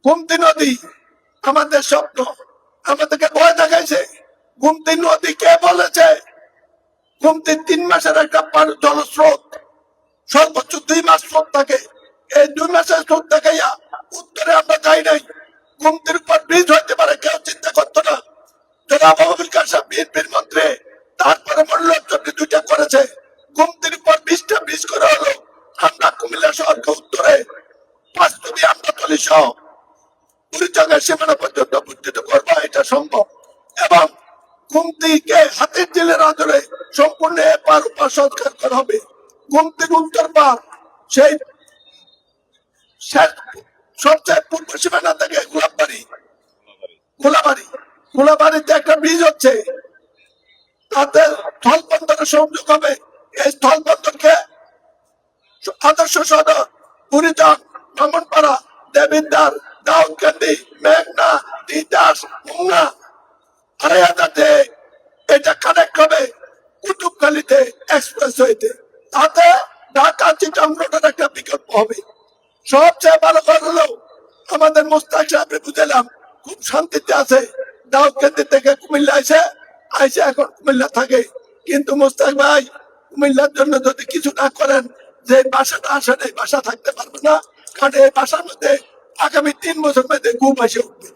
গোমতী নদী আমাদের স্বপ্ন, আমাদেরকে ভয় দেখাইছে। গোমতী নদী কে বলেছে? গোমতী 3 মাসের একটা জলস্রোত, সর্বোচ্চ 2 মাস স্রোত থাকে। এই 2 মাসের স্রোত দেখাইয়া উত্তরে আমরা যাই নাই। গোমতীর উপর ব্রিজ হইতে পারে, কেউ চিন্তা করতো না। জনাব আবুল কাশেম বিএনপির মন্ত্রী, তারপরে মূল্যায়ন 2টা করেছে। গোমতীর উপর 20টা ব্রিজ করা হলো। আমরা কুমিল্লা শহরকে উত্তরে পাঁচটি আমদাতলি সহ পরিচয়ের সীমানা পর্যন্ত বিস্তৃত করবো, এটা সম্ভব। এবং গোমতীকে হাতির জেলের আদরে সম্পূর্ণ এপার ওপার সংস্কার করা হবে। গোমতীর উত্তর পার সেই সবচেয়ে পূর্ব সীমানা থেকে গোলাবাড়িতে একটা ব্রিজ হচ্ছে, তাতে স্থল বন্দরের সংযোগ হবে। এই স্থল বন্দরকে আদর্শ সদর, বুড়িচং, ব্রাহ্মণপাড়া, দেবিদ্বার, দাউদকান্দি, মেঘনা, তিতাস, মোংলা, 2500 এটা কানেক্ট হবে কুতুবখালীতে এক্সপ্রেসওয়েতে। তাতে ঢাকা চিটাগং রোডের একটা বিকল্প হবে। সবচেয়ে ভালো কথা হলো আমাদের মোস্তাক সাহেবকে বুঝালাম, খুব শান্তিতে আছে। দাউদকান্দি থেকে কুমিল্লা আইসে এখন কুমিল্লা থাকে। কিন্তু মোস্তাক ভাই, কুমিল্লার জন্য যদি কিছু না করেন, যে বাসাটা আসেন এই বাসা থাকতে পারবে না। কারণ এই বাসার মধ্যে আগামী 3 বছর মধ্যে ঘুম এসে উঠবে।